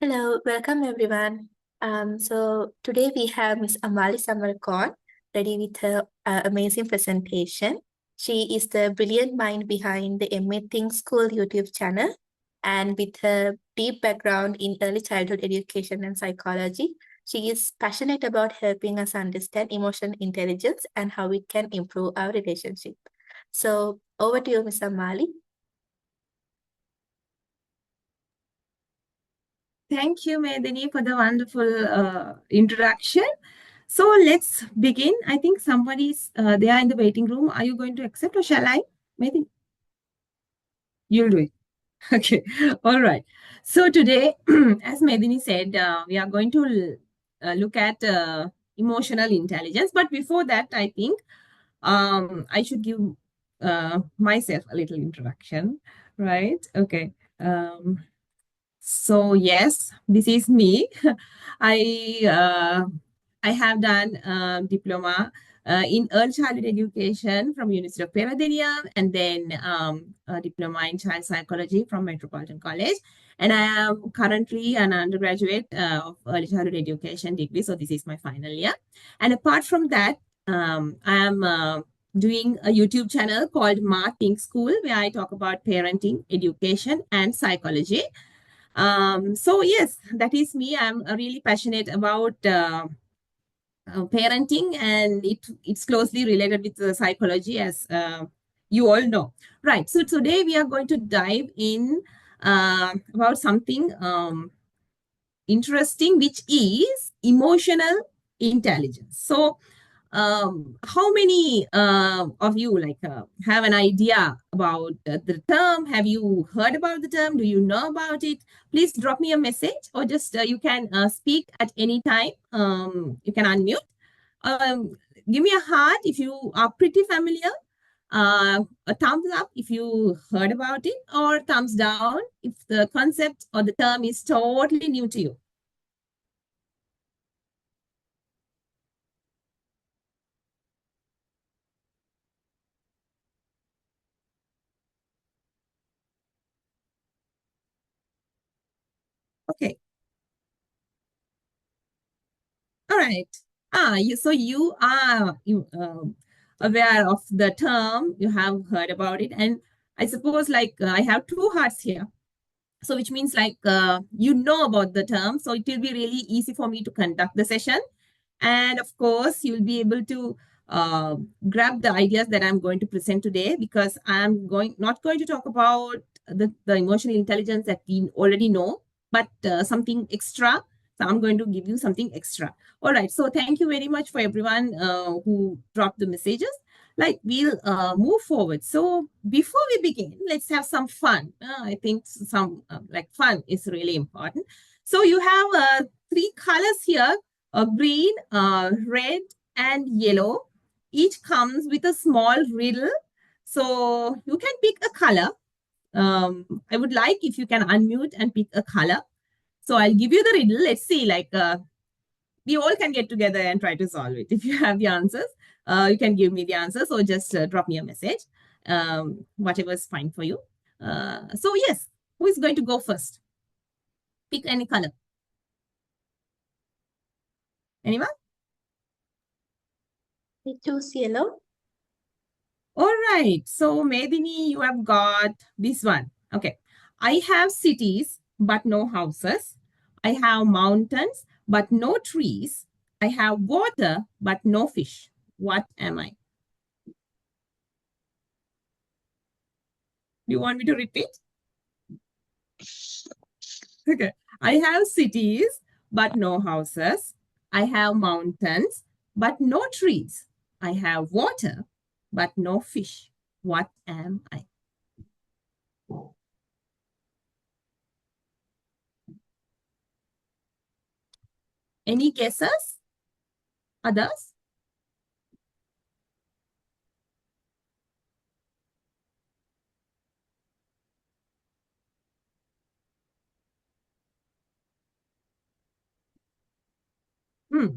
Hello, welcome everyone. So today we have Miss Amali Samarakoon ready with her amazing presentation. She is the brilliant mind behind the MA Think School YouTube channel, and with her deep background in early childhood education and psychology, she is passionate about helping us understand emotional intelligence and how we can improve our relationship. So over to you, Miss Amali. Thank you, Medini, for the wonderful introduction. So let's begin. I think somebody's there in the waiting room. Are you going to accept or shall I? Medini, you'll do it. Okay. All right. So today, as Medini said, we are going to look at emotional intelligence. But before that, I think I should give myself a little introduction, right? Okay. So yes, this is me. I uh, I have done diploma in early childhood education from University of Peradeniya, and then a diploma in child psychology from Metropolitan College. And I am currently an undergraduate of early childhood education degree. So this is my final year. And apart from that, I am doing a YouTube channel called Ma Think School, where I talk about parenting, education, and psychology. So yes, that is me. I'm really passionate about parenting, and it's closely related with psychology, as you all know. Right. So today we are going to dive in about something interesting, which is emotional intelligence. So how many of you have an idea about the term? Have you heard about the term? Do you know about it? Please drop me a message, or just you can speak at any time. You can unmute. Give me a heart if you are pretty familiar. A thumbs up if you heard about it, or thumbs down if the concept or the term is totally new to you. Okay. All right. So you are aware of the term, you have heard about it, and I suppose I have two hearts here. So which means you know about the term, so it will be really easy for me to conduct the session. And of course, you'll be able to uh, grab the ideas that I'm going to present today, because I'm going not going to talk about the emotional intelligence that we already know, but something extra. So I'm going to give you something extra. All right. So thank you very much for everyone who dropped the messages. We'll move forward. So before we begin, let's have some fun. I think some fun is really important. So you have three colors here: green, red, and yellow. Each comes with a small riddle. So you can pick a color. I would like if you can unmute and pick a color. So I'll give you the riddle. Let's see, we all can get together and try to solve it. If you have the answers, you can give me the answers, or just drop me a message. Whatever is fine for you. So yes, who is going to go first? Pick any color. Anyone? I choose yellow. All right. So, Medini, you have got this one. Okay. I have cities, but no houses. I have mountains, but no trees. I have water, but no fish. What am I? Do you want me to repeat? Okay. I have cities, but no houses. I have mountains, but no trees. I have water, but no fish. What am I? Any guesses? Others? Hmm.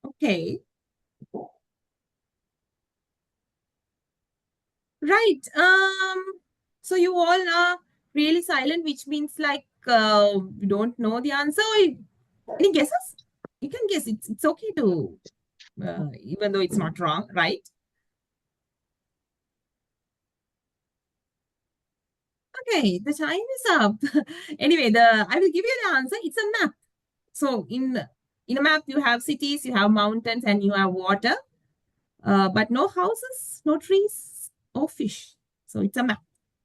Okay. Right. So you all are really silent, which means you don't know the answer? Any guesses? You can guess. It's okay to, even though it's not wrong, right? Okay, the time is up. Anyway, I will give you the answer. It's a map. So in a map, you have cities, you have mountains, and you have water, but no houses, no trees, or fish. So it's a map.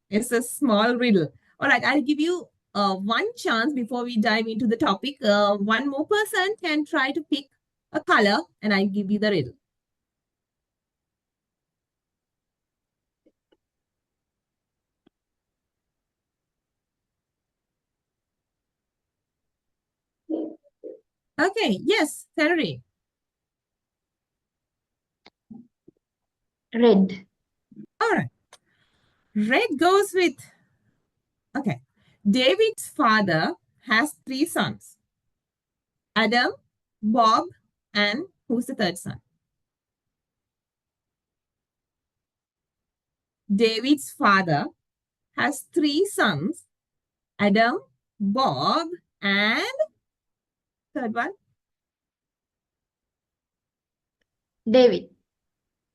It's a small riddle. All right, I'll give you one chance before we dive into the topic. One more person can try to pick a color, and I'll give you the riddle. Okay, yes, Saturday. Red. All right. Red goes with, okay. David's father has three sons: Adam, Bob, and who's the third son? David's father has three sons: Adam, Bob, and third one. David.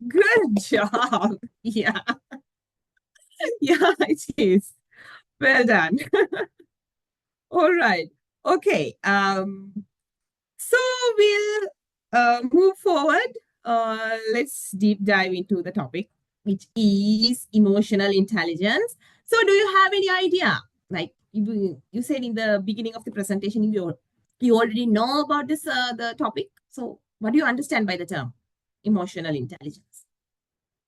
Good job. Yeah, yeah, it is. Well done. All right. Okay. So we'll move forward. Let's deep dive into the topic, which is emotional intelligence. So, do you have any idea? Like you said in the beginning of the presentation, you already know about this the topic. So, what do you understand by the term emotional intelligence?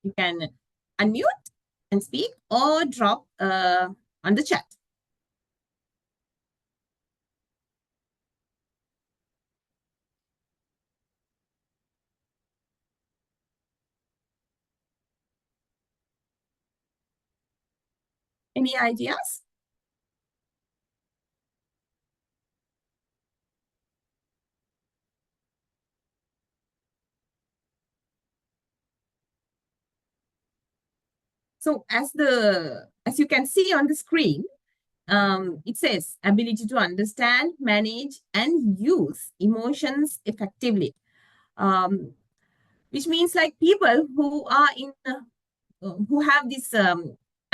You can unmute and speak or drop on the chat. Any ideas? So as you can see on the screen, it says ability to understand, manage, and use emotions effectively, um, which means like people who are in who have this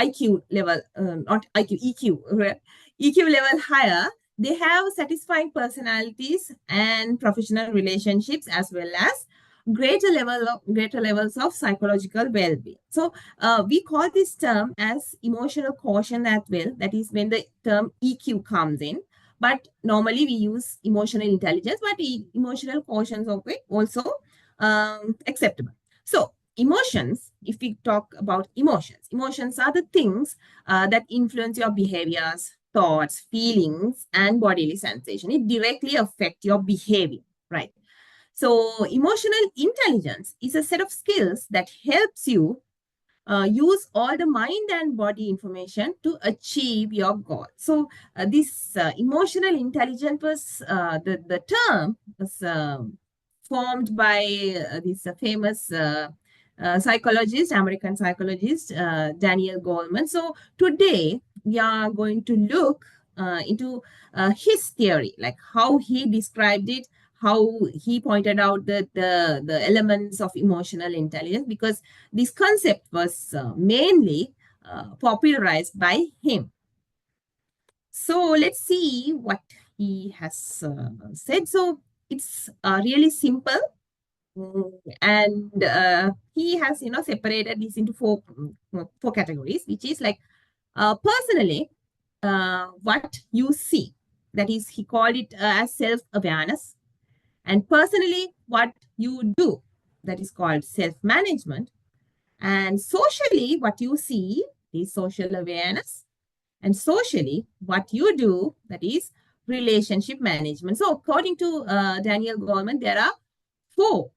IQ level, not IQ, EQ, right? EQ level higher, they have satisfying personalities and professional relationships, as well as greater levels of psychological well-being. So we call this term as emotional quotient as well. That is when the term EQ comes in. But normally we use emotional intelligence, but emotional quotient is okay, also acceptable. So emotions, if we talk about emotions are the things that influence your behaviors, thoughts, feelings, and bodily sensation. It directly affect your behavior, right? So emotional intelligence is a set of skills that helps you use all the mind and body information to achieve your goal. So this emotional intelligence was the term was formed by this famous psychologist, American psychologist, Daniel Goleman. So today we are going to look into his theory, like how he described it, how he pointed out the elements of emotional intelligence, because this concept was mainly popularized by him. So let's see what he has said. So it's really simple. And he has, separated this into four categories, which is like personally, what you see. That is, he called it as self-awareness. And personally, what you do. That is called self-management. And socially, what you see is social awareness. And socially, what you do, that is relationship management. So, according to Daniel Goleman, there are four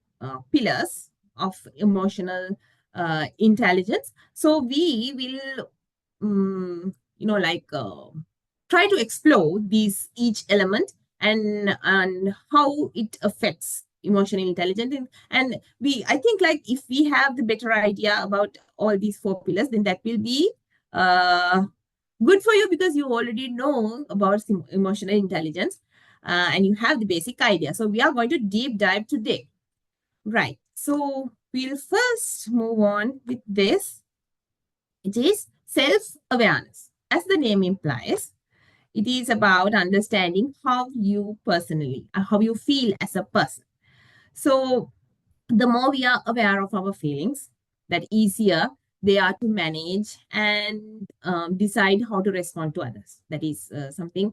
pillars of emotional intelligence. So, we will, try to explore these each element and how it affects emotional intelligence. And I think, like, if we have the better idea about all these four pillars, then that will be uh, Good for you because you already know about emotional intelligence and you have the basic idea. So we are going to deep dive today. Right. So we'll first move on with this. It is self awareness. As the name implies, it is about understanding how you personally, how you feel as a person. So the more we are aware of our feelings, that easier they are to manage and decide how to respond to others. That is something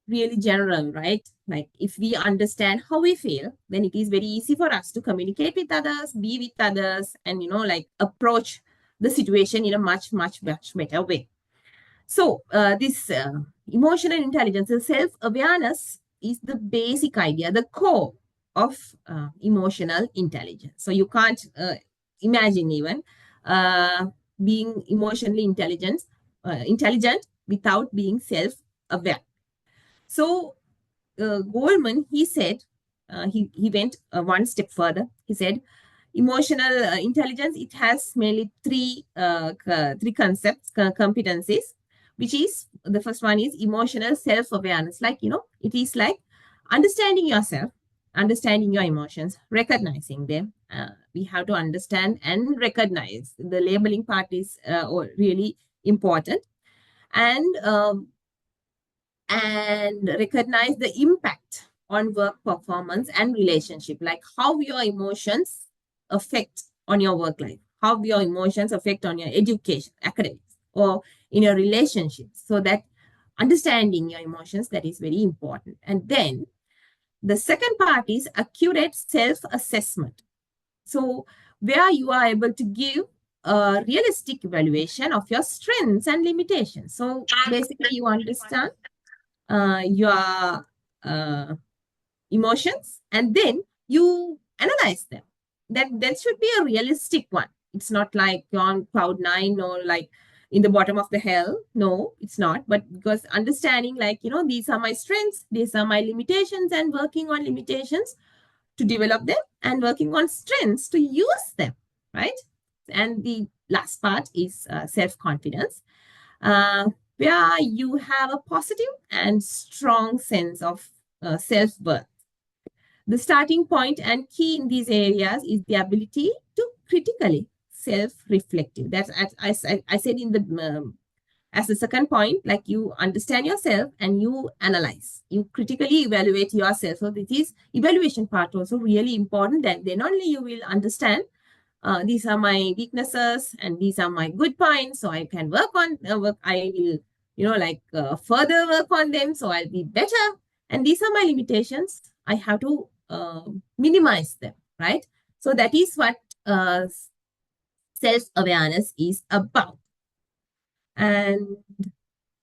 really general, right? Like if we understand how we feel, then it is very easy for us to communicate with others, be with others, and like approach the situation in a much, much, much better way. So, this emotional intelligence, self awareness is the basic idea, the core of emotional intelligence. So, you can't imagine even uh, being emotionally intelligent without being self aware. So, Goldman, he said, he went one step further. He said, emotional intelligence, it has mainly three concepts, competencies, which is the first one is emotional self-awareness. Like, it is like understanding yourself, understanding your emotions, recognizing them. We have to understand and recognize. The labeling part is really important. And recognize the impact on work performance and relationship, like how your emotions affect on your work life, how your emotions affect on your education, academics, or in your relationships. So that understanding your emotions, that is very important. And then the second part is accurate self-assessment. So where you are able to give a realistic evaluation of your strengths and limitations. So basically you understand your uh, emotions and then you analyze them. That should be a realistic one. It's not like you're on cloud nine or like in the bottom of the hell. No, it's not. But because understanding, like, these are my strengths, these are my limitations, and working on limitations to develop them and working on strengths to use them, right? And the last part is self confidence, uh, where you have a positive and strong sense of self worth. The starting point and key in these areas is the ability to critically self reflective. That's as I said in the as the second point, like you understand yourself and you analyze, you critically evaluate yourself. So this is evaluation part also really important. That then only you will understand these are my weaknesses and these are my good points, so I can work on work. I will further work on them, so I'll be better. And these are my limitations, I have to minimize them, right? So that is what self-awareness is about. And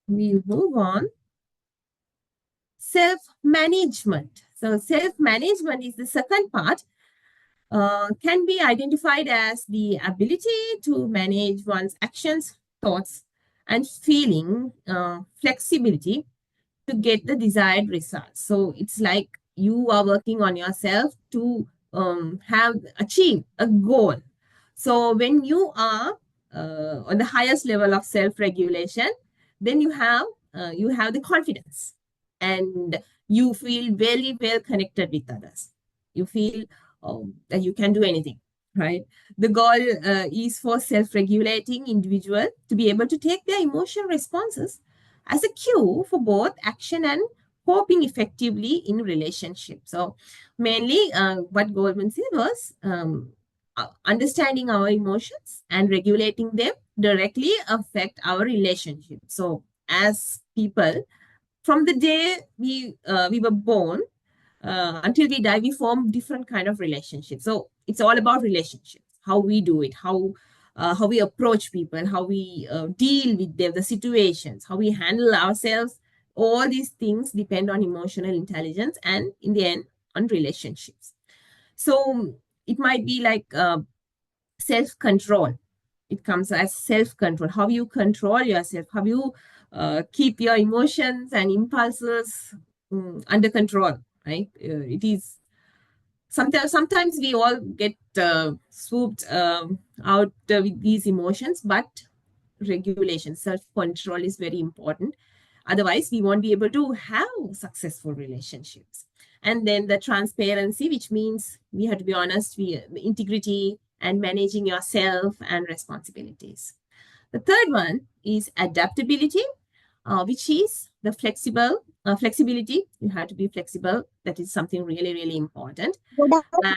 we'll move on. Self-management. So self-management is the second part, can be identified as the ability to manage one's actions, thoughts, and feeling, flexibility to get the desired results. So it's like you are working on yourself to have achieve a goal. So when you are on the highest level of self-regulation, then you have the confidence, and you feel very well connected with others. You feel that you can do anything, right? The goal is for self-regulating individual to be able to take their emotional responses as a cue for both action and coping effectively in relationships. So mainly what Goldman said was understanding our emotions and regulating them directly affect our relationship. So as people, from the day we were born until we die, we form different kind of relationships. So it's all about relationships, how we do it, how we approach people, how we deal with them, the situations, how we handle ourselves. All these things depend on emotional intelligence and in the end on relationships. So it might be like self control. It comes as self control, how you control yourself, how you keep your emotions and impulses under control, right? It is sometimes we all get swooped out with these emotions, but self-regulation, self-control is very important. Otherwise, we won't be able to have successful relationships. And then the transparency, which means we have to be honest, the integrity and managing yourself and responsibilities. The third one is adaptability, which is the flexibility. You have to be flexible. That is something really, really important. And,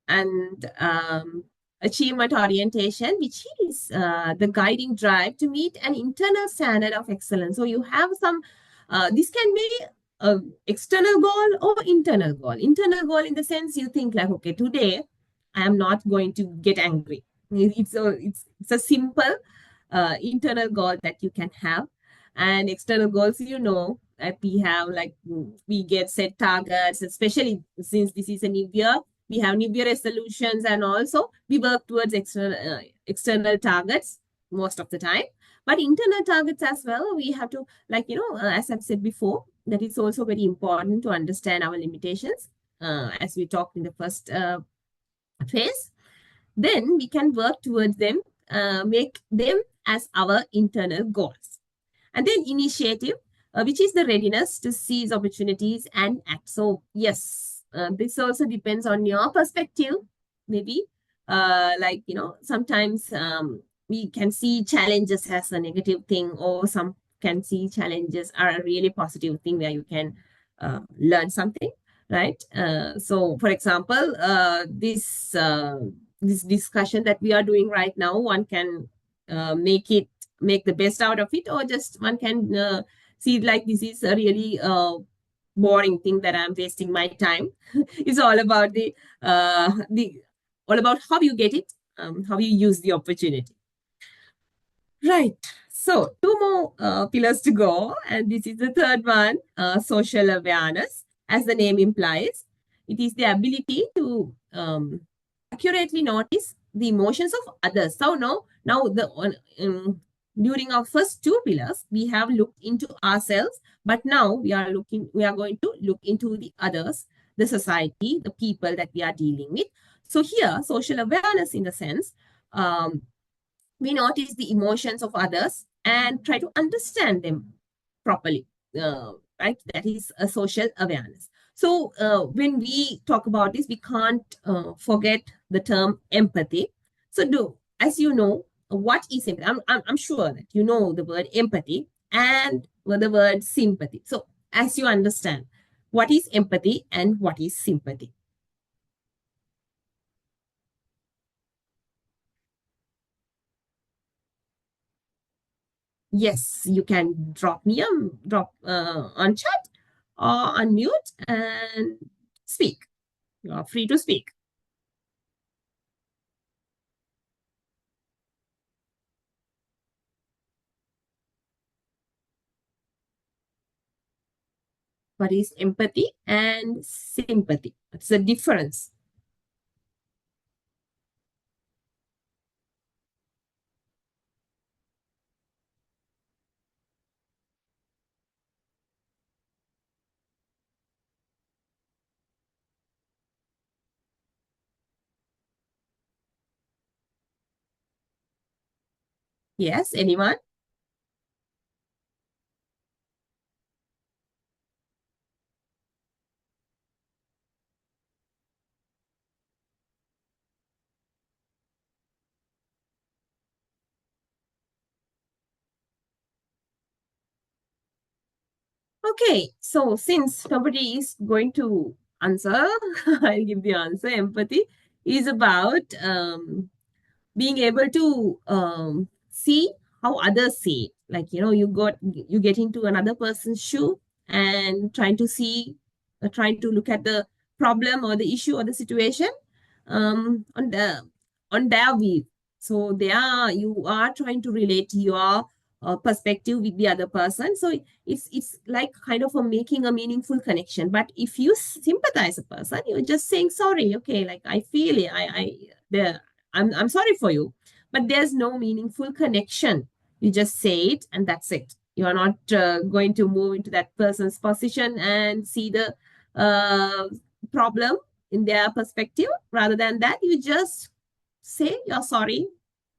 and achievement orientation, which is the guiding drive to meet an internal standard of excellence. So you have some, this can be an external goal or internal goal. Internal goal in the sense you think like, okay, today I am not going to get angry. It's a simple internal goal that you can have. And external goals, that we have like we get set targets, especially since this is a new year, we have new year resolutions, and also we work towards external targets most of the time. But internal targets as well, we have to, like, as I've said before, that it's also very important to understand our limitations, as we talked in the first phase. Then we can work towards them, make them as our internal goals. And then initiative, which is the readiness to seize opportunities and act. So yes, this also depends on your perspective. Maybe sometimes we can see challenges as a negative thing, or some can see challenges are a really positive thing where you can learn something, right? So for example, this discussion that we are doing right now, one can make the best out of it, or just one can see it like this is a really boring thing that I'm wasting my time. It's all about the all about how you get it, how you use the opportunity. Right. So two more pillars to go, and this is the third one: social awareness. As the name implies, it is the ability to accurately notice the emotions of others. So now during our first two pillars, we have looked into ourselves, but now we are going to look into the others, the society, the people that we are dealing with. So here, social awareness in the sense, we notice the emotions of others and try to understand them properly. Right? That is a social awareness. So when we talk about this, we can't forget the term empathy. So as you know, what is empathy? I'm sure that you know the word empathy and the word sympathy. So as you understand, what is empathy and what is sympathy? Yes, you can drop on chat or unmute and speak. You are free to speak. What is empathy and sympathy? It's a difference. Yes, anyone? Okay, so since nobody is going to answer, I'll give the answer. Empathy is about being able to see how others see it. Like, you get into another person's shoe and trying to look at the problem or the issue or the situation on their view. So you are trying to relate your perspective with the other person. So it's like kind of making a meaningful connection. But if you sympathize a person, you're just saying sorry. Okay, like I feel it. I'm sorry for you, but there's no meaningful connection. You just say it and that's it. You are not going to move into that person's position and see the problem in their perspective. Rather than that, you just say you're sorry.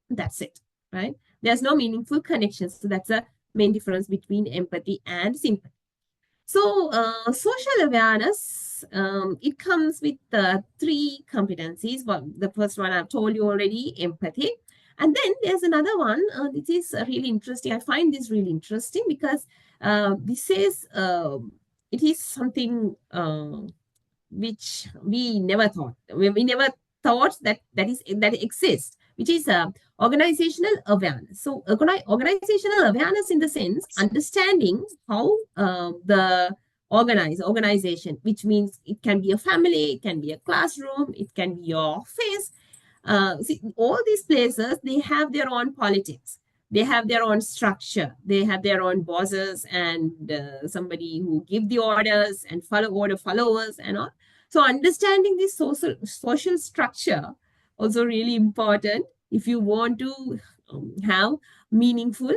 That's it. right? There's no meaningful connection. So that's a main difference between empathy and sympathy. So, social awareness, it comes with three competencies. Well, the first one I've told you already, empathy. And then there's another one. This is really interesting. I find this really interesting because this is it is something which we never thought. We never thought that exists, which is organizational awareness. So organizational awareness in the sense understanding how the organization, which means it can be a family, it can be a classroom, it can be your office. See, all these places, they have their own politics. They have their own structure. They have their own bosses and somebody who give the orders and follow order followers and all. So understanding this social structure also really important if you want to have meaningful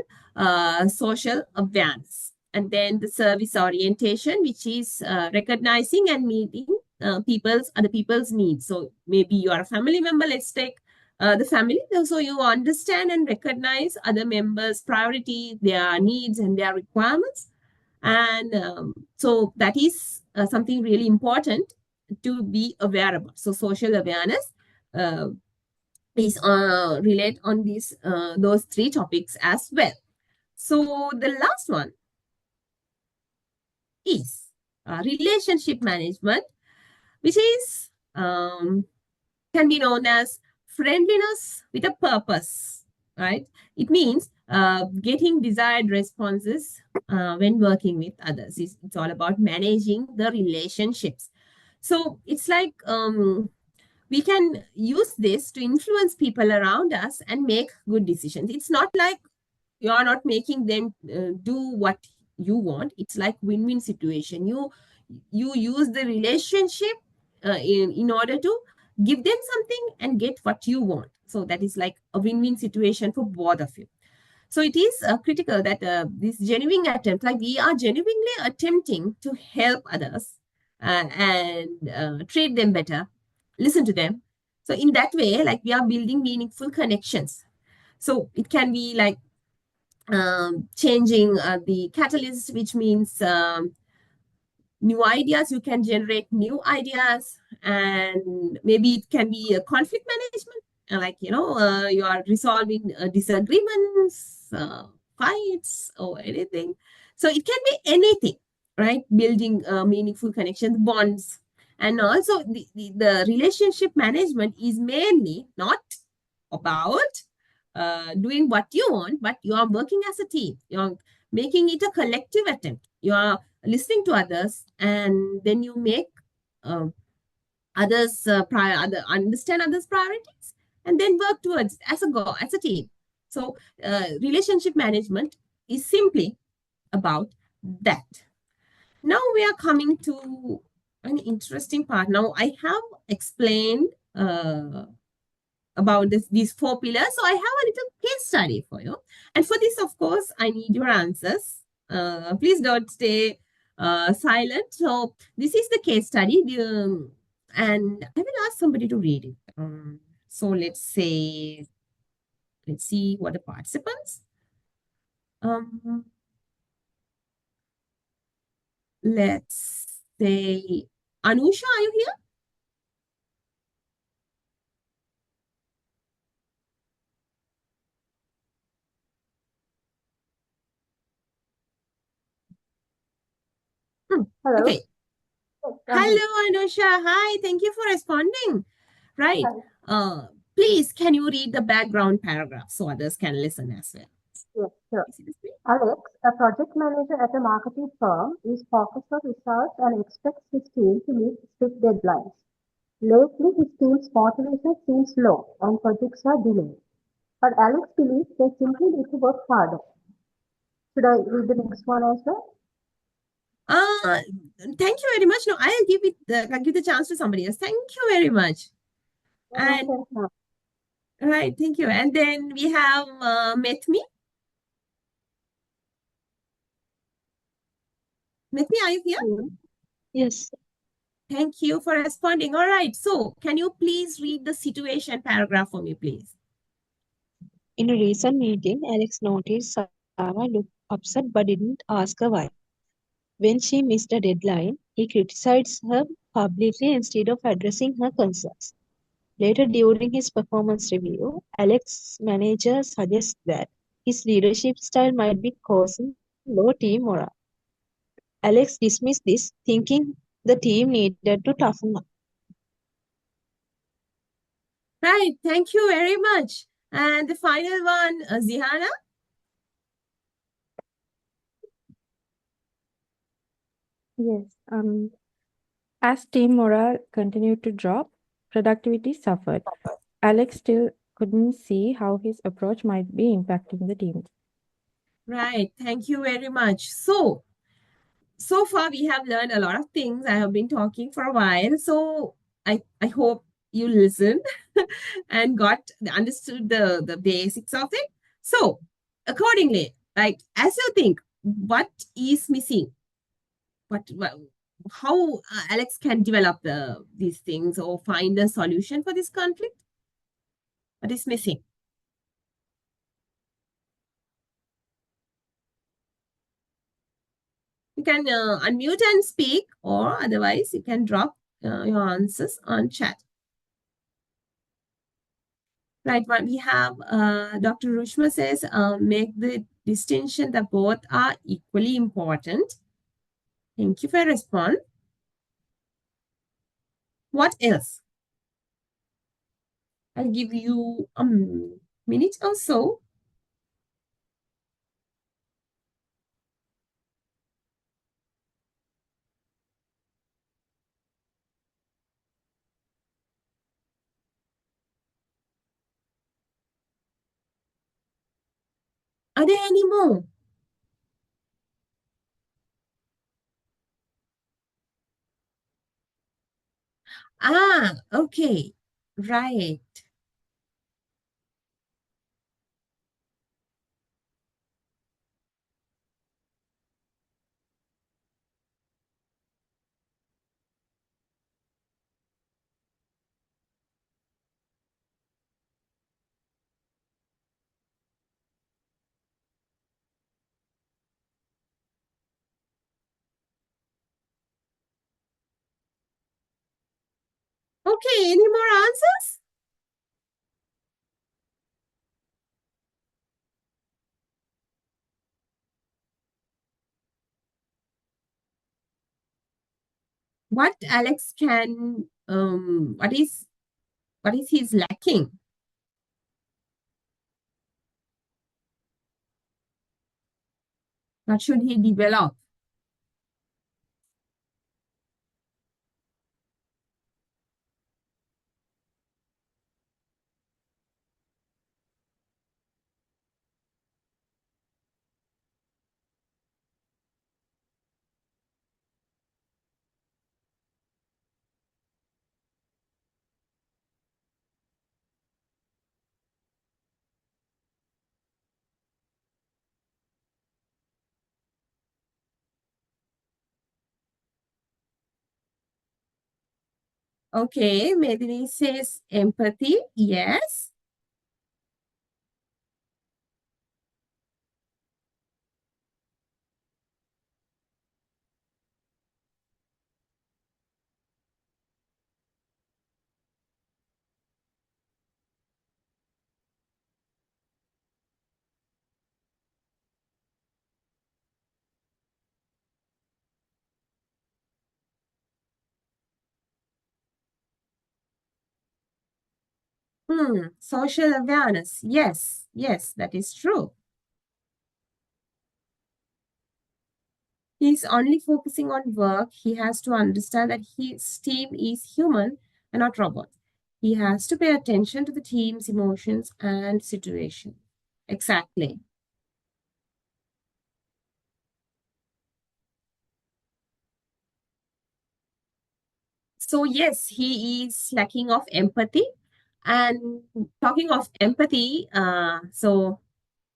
social awareness. And then the service orientation, which is recognizing and meeting other people's needs. So maybe you are a family member. Let's take the family. So you understand and recognize other members' priority, their needs, and their requirements. And so that is something really important to be aware about. So social awareness is relate on these those three topics as well. So the last one is relationship management, which is can be known as friendliness with a purpose, right? It means getting desired responses when working with others. It's all about managing the relationships. So it's like we can use this to influence people around us and make good decisions. It's not like you are not making them do what you want. It's like win-win situation. You use the relationship in order to give them something and get what you want. So that is like a win-win situation for both of you. So it is critical that this genuine attempt, like we are genuinely attempting to help others and treat them better, listen to them. So in that way, like we are building meaningful connections. So it can be like changing the catalyst, which means new ideas. You can generate new ideas, and maybe it can be a conflict management, like you are resolving disagreements, fights, or anything. So it can be anything, right? Building meaningful connections, bonds. And also the relationship management is mainly not about doing what you want, but you are working as a team. You're making it a collective attempt. You are listening to others, and then you make um, understand others' priorities, and then work towards as a goal as a team. So relationship management is simply about that. Now we are coming to an interesting part. Now I have explained about these four pillars. So I have a little case study for you. And for this, of course, I need your answers. Please don't stay silent. So this is the case study. And I will ask somebody to read it. So let's see what the participants. Um, let's say, Anusha, are you here? Hello. Okay. Yes, Hello, Anusha. Hi. Thank you for responding. Right. Please, can you read the background paragraph so others can listen as well? Yes, sure. Alex, a project manager at a marketing firm, is focused on results and expects his team to meet strict deadlines. Lately, his team's motivation seems low and projects are delayed. But Alex believes they simply need to work harder. Should I read the next one as well? Thank you very much. No, I'll give the chance to somebody else. Thank you very much. And right, thank you. And then we have Methmi. Methmi, are you here? Yes. Thank you for responding. All right. So can you please read the situation paragraph for me, please? In a recent meeting, Alex noticed Sarah looked upset but didn't ask her why. When she missed a deadline, he criticized her publicly instead of addressing her concerns. Later, during his performance review, Alex's manager suggests that his leadership style might be causing low team morale. Alex dismissed this, thinking the team needed to toughen up. Right. Thank you very much. And the final one, Zihana. Yes. As team morale continued to drop, productivity suffered. Alex still couldn't see how his approach might be impacting the team. Right. Thank you very much. So far we have learned a lot of things. I have been talking for a while. So I hope you listened and understood the basics of it. So accordingly, like as you think, what is missing? What how Alex can develop these things or find a solution for this conflict? What is missing? You can unmute and speak, or otherwise you can drop your answers on chat. Right, what we have, Dr. Rushma says, make the distinction that both are equally important. Thank you for your response. What else? I'll give you a minute or so. Are there any more? Okay. Right. Okay, any more answers? What Alex can, what is his lacking? What should he develop? Okay, Medini says empathy. Yes. Social awareness. Yes, yes, that is true. He's only focusing on work. He has to understand that his team is human and not robots. He has to pay attention to the team's emotions and situation. Exactly. So yes, he is lacking of empathy. And talking of empathy, so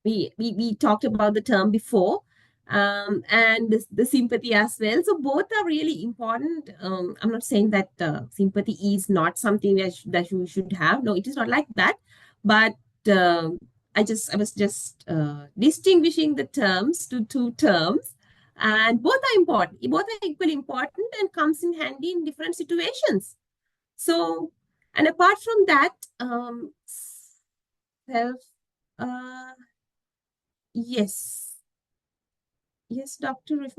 we talked about the term before, and the sympathy as well. So both are really important. I'm not saying that sympathy is not something that you should have. No, it is not like that. But I was just distinguishing the terms to two terms, and both are important. Both are equally important and comes in handy in different situations. So, and apart from that, self, uh, yes, yes, Doctor, if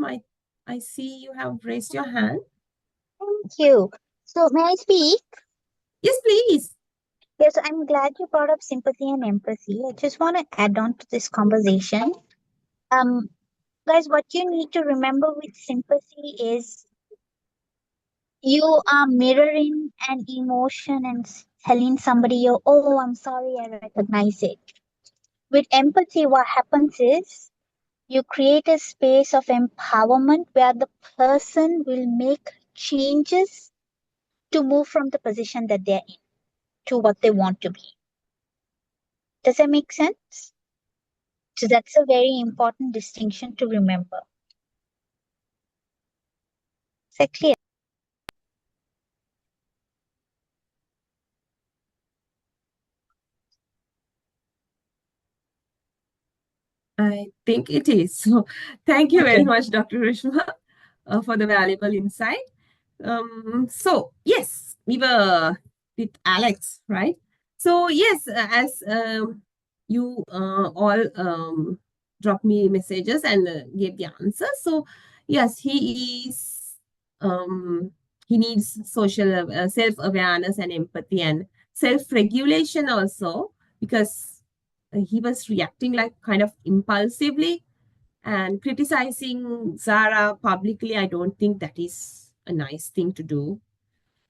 I see you have raised your hand. Thank you. So, may I speak? Yes, please. Yes, I'm glad you brought up sympathy and empathy. I just want to add on to this conversation. Um, Guys, what you need to remember with sympathy is you are mirroring an emotion and telling somebody, oh, I'm sorry, I recognize it. With empathy, what happens is you create a space of empowerment where the person will make changes to move from the position that they're in to what they want to be. Does that make sense? So that's a very important distinction to remember. Is that clear? I think it is. So, thank you very Okay. much, Dr. Rishma, for the valuable insight. So yes, we were with Alex, right? So yes, as you all dropped me messages and gave the answer. So yes, um, he needs social self-awareness and empathy and self-regulation also, because he was reacting like kind of impulsively and criticizing Zara publicly. I don't think that is a nice thing to do.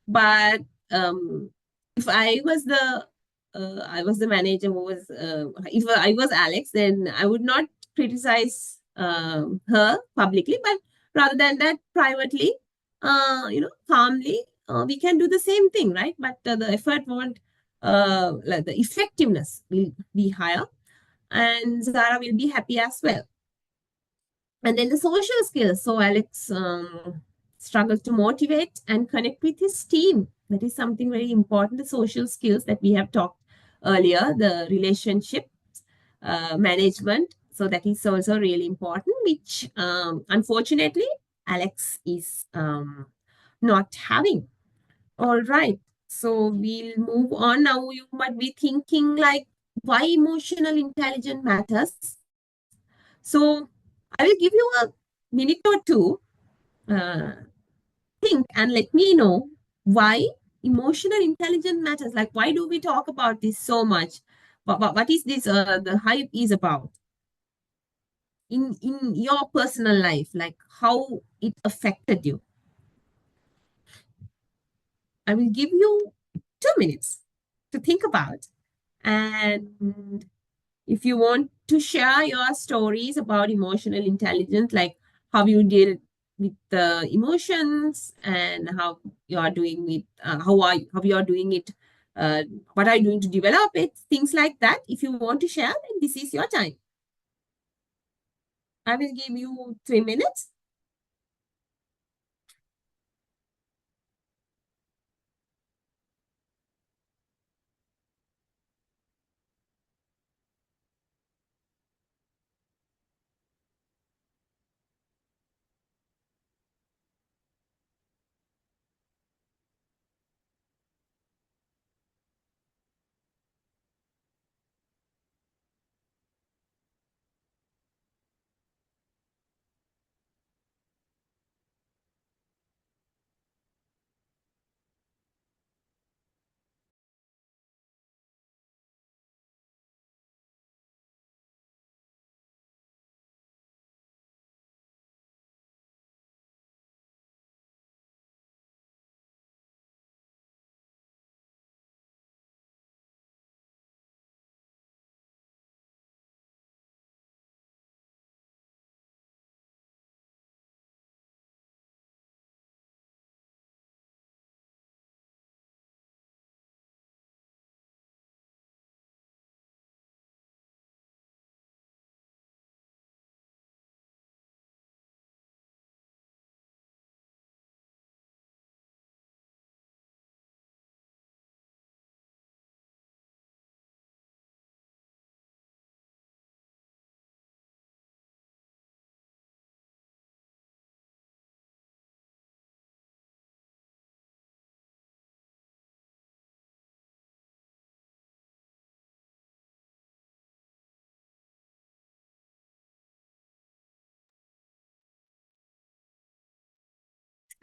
But if I was the manager who was, if I was Alex, then I would not criticize her publicly, but rather than that, privately, calmly, we can do the same thing, right? But the effort won't, like the effectiveness will be higher, and Zara will be happy as well. And then the social skills. So Alex struggles to motivate and connect with his team. That is something very important. The social skills that we have talked earlier, the relationship management. So that is also really important, which unfortunately Alex is not having. All right. So we'll move on now. You might be thinking like, why emotional intelligence matters. So I will give you a minute or two. Uh, think and let me know why emotional intelligence matters. Like, why do we talk about this so much? What is this? The hype is about in your personal life, like how it affected you. I will give you 2 minutes to think about, and if you want to share your stories about emotional intelligence, like how you deal with the emotions and how you are doing it, how you are doing it, what are you doing to develop it, things like that. If you want to share, then this is your time. I will give you 3 minutes.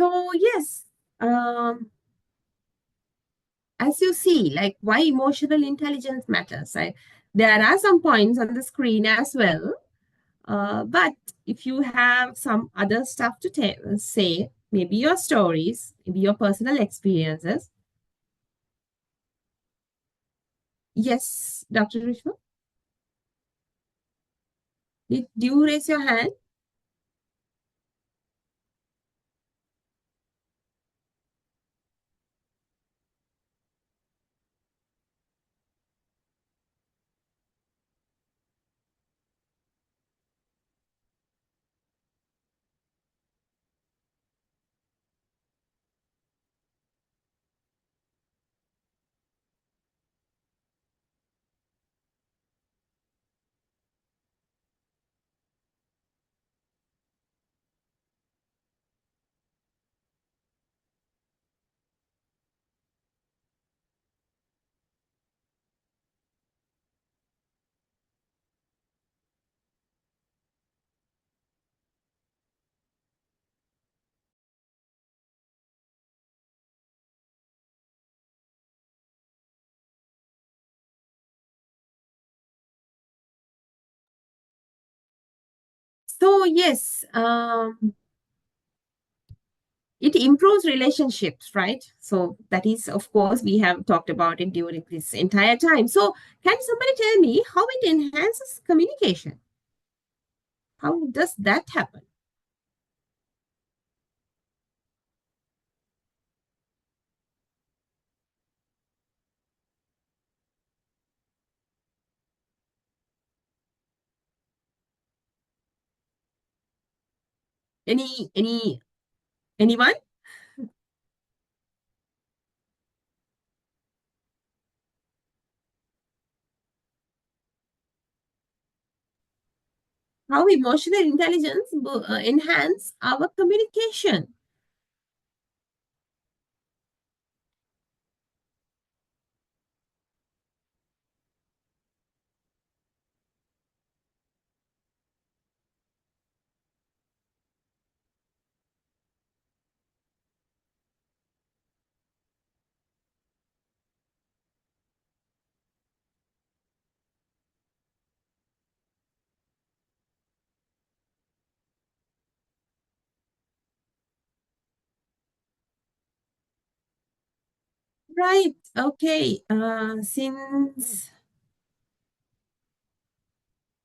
So yes, as you see, like why emotional intelligence matters. There are some points on the screen as well. But if you have some other stuff to say, maybe your stories, maybe your personal experiences. Yes, Dr. Rishma, did you raise your hand? So yes, it improves relationships, right? So that is, of course, we have talked about it during this entire time. So can somebody tell me how it enhances communication? How does that happen? Anyone? How emotional intelligence enhance our communication? Right. Okay. Since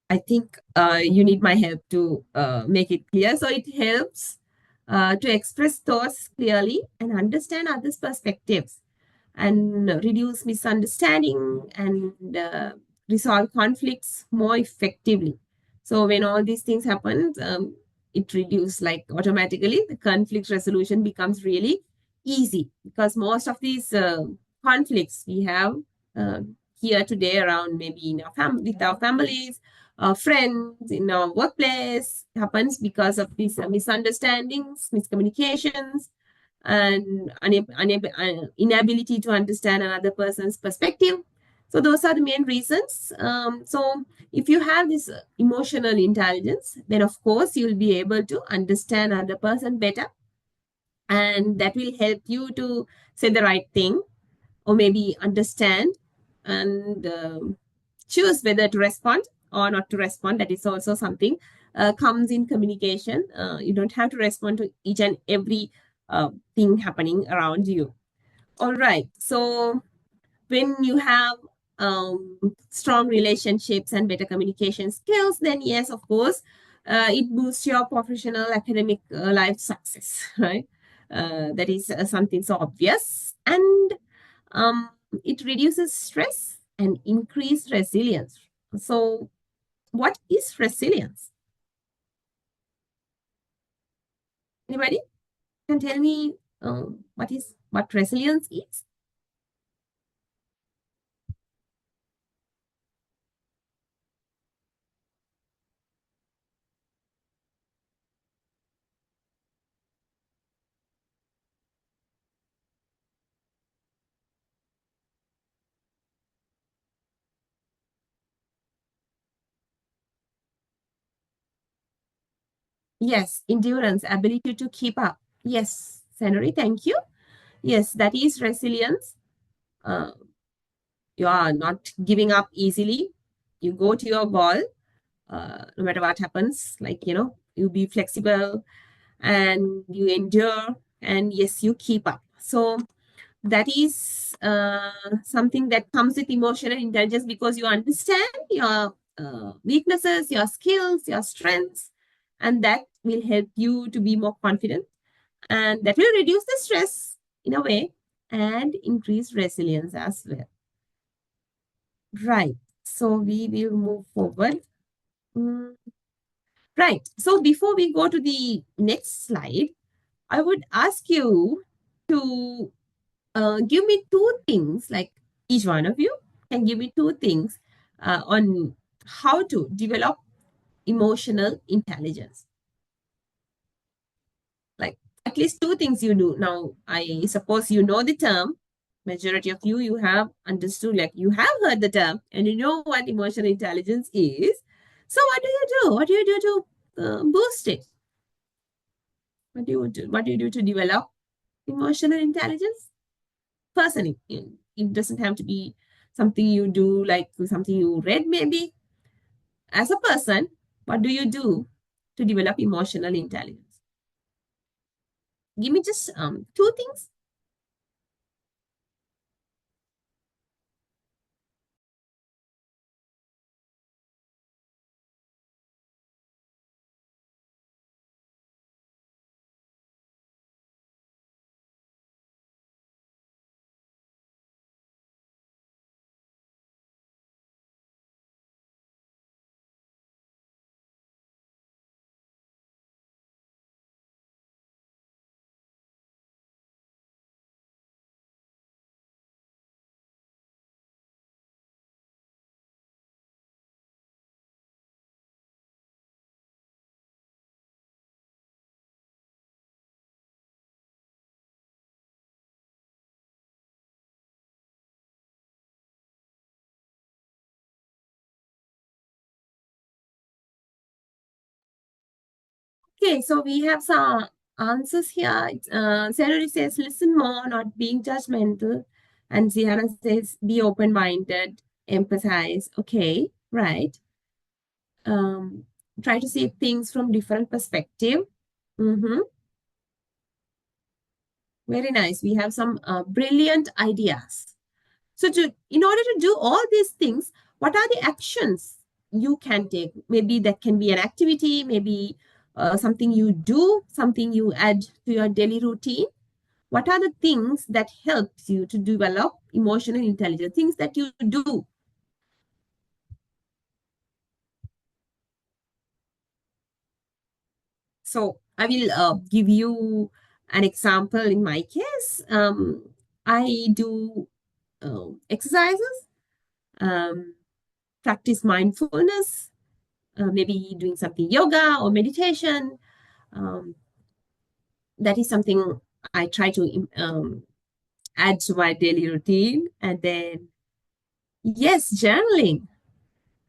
I think you need my help to make it clear. So it helps to express thoughts clearly and understand others' perspectives and reduce misunderstanding and resolve conflicts more effectively. So when all these things happen, it reduces like automatically the conflict resolution becomes really easy because most of these conflicts we have uh, here today around maybe in our with our families, friends, in our workplace happens because of these misunderstandings, miscommunications, and inability to understand another person's perspective. So those are the main reasons. So if you have this emotional intelligence, then of course you'll be able to understand another person better, and that will help you to say the right thing or maybe understand and choose whether to respond or not to respond. That is also something comes in communication. You don't have to respond to each and every thing happening around you. All right. So when you have strong relationships and better communication skills, then yes, of course, it boosts your professional academic life success, right? That is something so obvious. And um, it reduces stress and increase resilience. So what is resilience? Anybody can tell me what resilience is? Yes, endurance, ability to keep up. Yes, Senori, thank you. Yes, that is resilience. You are not giving up easily. You go to your goal, no matter what happens. Like, you be flexible and you endure, and yes, you keep up. So that is something that comes with emotional intelligence, because you understand your weaknesses, your skills, your strengths, and that will help you to be more confident, and that will reduce the stress in a way and increase resilience as well. Right. So we will move forward. Right. So before we go to the next slide, I would ask you to give me two things, like each one of you can give me two things on how to develop emotional intelligence. Like at least two things you do. Now, I suppose you know the term. Majority of you have understood, like you have heard the term and you know what emotional intelligence is. So what do you do? What do you do to boost it? What do you do? What do you do to develop emotional intelligence? Personally, it doesn't have to be something you do, like something you read, maybe. As a person, what do you do to develop emotional intelligence? Give me just two things. Okay, so we have some answers here. Sarah says, listen more, not being judgmental. And Ziana says, be open-minded, empathize. Okay, right. Try to see things from different perspective. Very nice. We have some brilliant ideas. So in order to do all these things, what are the actions you can take? Maybe that can be an activity, maybe something you do, something you add to your daily routine. What are the things that helps you to develop emotional intelligence? Things that you do. So I will give you an example. In my case, I do exercises, practice mindfulness, maybe doing something yoga or meditation. That is something I try to add to my daily routine. And then, yes, journaling.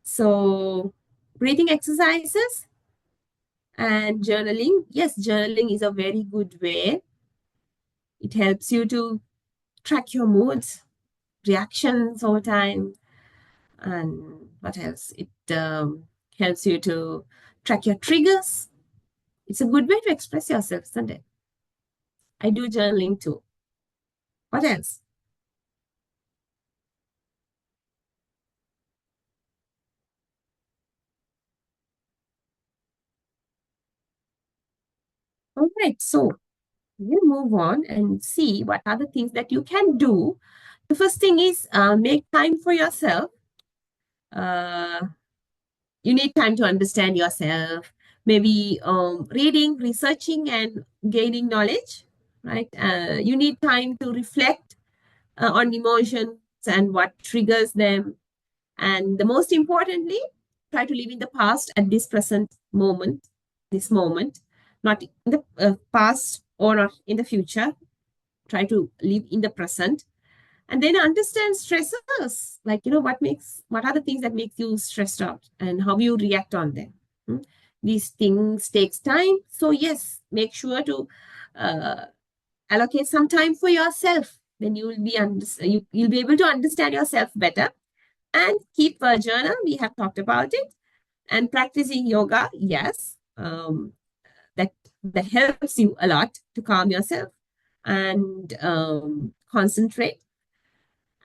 So, breathing exercises and journaling. Yes, journaling is a very good way. It helps you to track your moods, reactions over time. And what else? It helps you to track your triggers. It's a good way to express yourself, isn't it? I do journaling too. What else? All right, so we'll move on and see what are the things that you can do. The first thing is make time for yourself. You need time to understand yourself, maybe reading, researching, and gaining knowledge, right? You need time to reflect on emotions and what triggers them. And the most importantly, try to live in the past at this present moment, this moment, not in the past or not in the future. Try to live in the present, and then understand stressors, like what are the things that make you stressed out and how you react on them. These things takes time, so yes, make sure to allocate some time for yourself. Then you will be you'll be able to understand yourself better. And keep a journal. We have talked about it. And practicing yoga, yes, that helps you a lot to calm yourself and concentrate.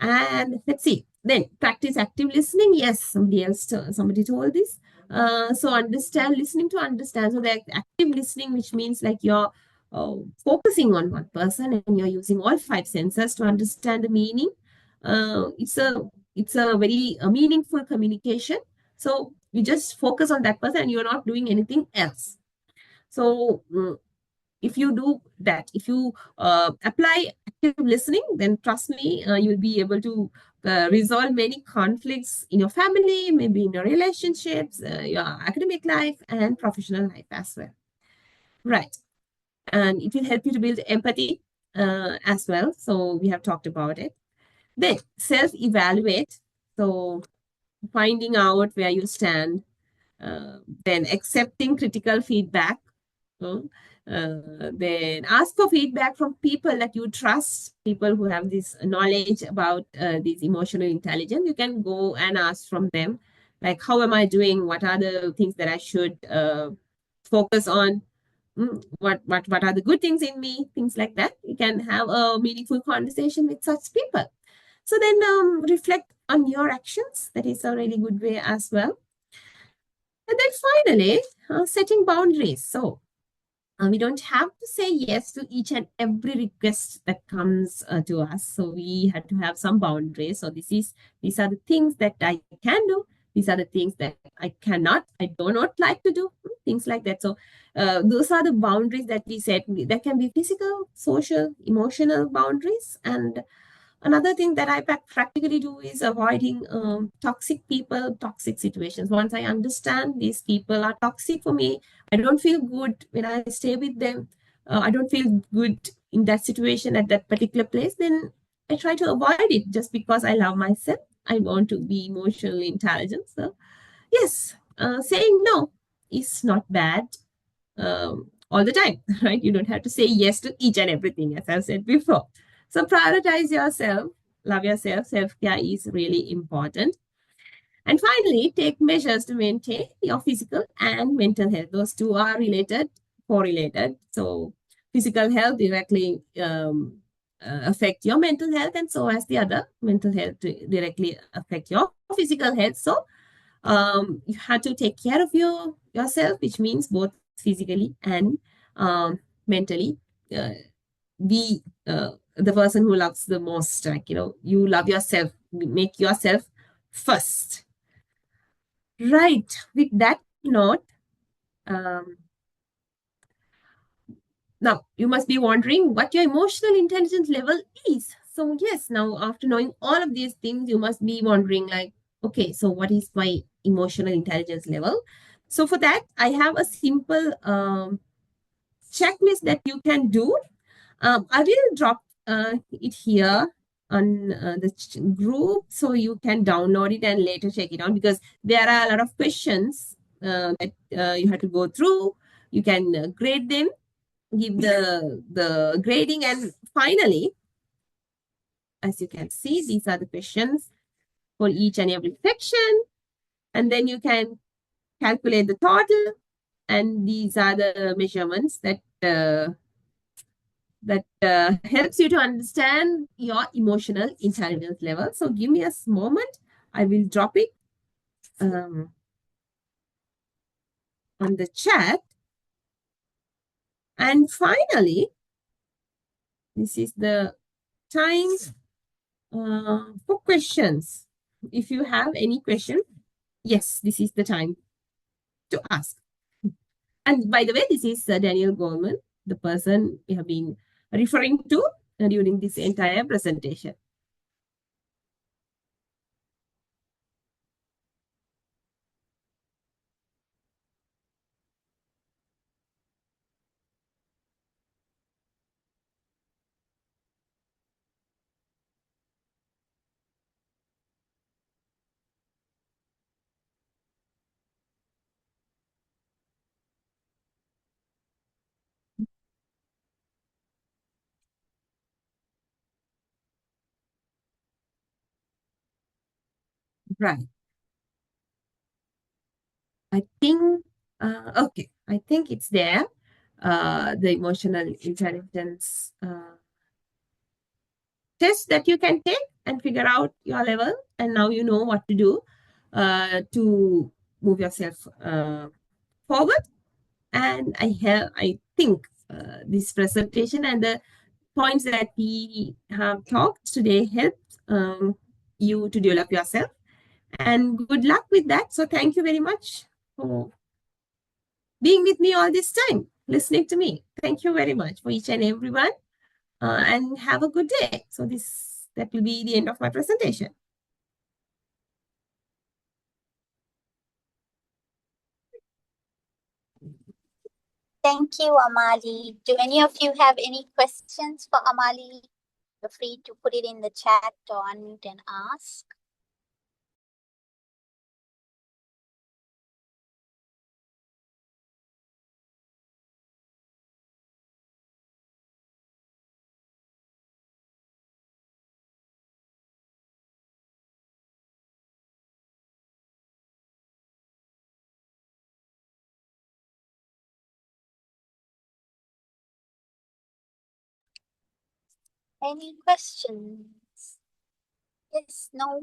And let's see. Then practice active listening. Yes, somebody told this. So understand, listening to understand. So that active listening, which means like you're focusing on one person and you're using all five senses to understand the meaning. It's a very meaningful communication. So you just focus on that person and you're not doing anything else. So if you do that, if you apply active listening, then trust me, you'll be able to resolve many conflicts in your family, maybe in your relationships, your academic life, and professional life as well. Right. And it will help you to build empathy as well. So we have talked about it. Then self evaluate. So finding out where you stand, then accepting critical feedback. Then ask for feedback from people that you trust, people who have this knowledge about this emotional intelligence. You can go and ask from them, like, how am I doing? What are the things that I should focus on? What are the good things in me? Things like that. You can have a meaningful conversation with such people. So then reflect on your actions. That is a really good way as well. And then finally, setting boundaries. So we don't have to say yes to each and every request that comes to us. So we had to have some boundaries. So these are the things that I can do. These are the things that I cannot, I do not like to do, things like that. So those are the boundaries that we set. That can be physical, social, emotional boundaries. And another thing that I practically do is avoiding toxic people, toxic situations. Once I understand these people are toxic for me, I don't feel good when I stay with them. I don't feel good in that situation at that particular place. Then I try to avoid it just because I love myself. I want to be emotionally intelligent. So, yes, saying no is not bad all the time, right? You don't have to say yes to each and everything, as I've said before. So prioritize yourself, love yourself. Self-care is really important. And finally, take measures to maintain your physical and mental health. Those two are related, correlated. So physical health directly affect your mental health, and so as the other mental health directly affect your physical health. So you have to take care of yourself, which means both physically and mentally. Be the person who loves the most. Like, you love yourself, make yourself first. Right. With that note, now you must be wondering what your emotional intelligence level is. So yes, now after knowing all of these things, you must be wondering like, okay, so what is my emotional intelligence level? So for that, I have a simple checklist that you can do. I will drop it here on the group so you can download it and later check it out, because there are a lot of questions that you have to go through. You can grade them, give the grading, and finally, as you can see, these are the questions for each and every section, and then you can calculate the total, and these are the measurements that helps you to understand your emotional intelligence level. So give me a moment. I will drop it on the chat. And finally, this is the time for questions. If you have any question, yes, this is the time to ask. And by the way, this is Daniel Goldman, the person we have been referring to during this entire presentation. Right. I think, okay, I think it's there. The emotional intelligence test that you can take and figure out your level. And now you know what to do to move yourself forward. And I think this presentation and the points that we have talked today helped you to develop yourself. And good luck with that. So thank you very much for being with me all this time, listening to me. Thank you very much for each and everyone. And have a good day. So that will be the end of my presentation. Thank you, Amali. Do any of you have any questions for Amali? Feel free to put it in the chat or unmute and ask. Any questions? Yes, no?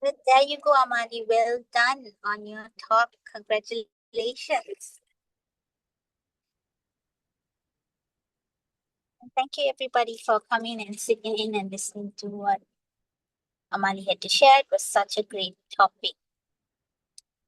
But there you go, Amali. Well done on your talk. Congratulations. And thank you, everybody, for coming and sitting in and listening to what Amali had to share. It was such a great topic.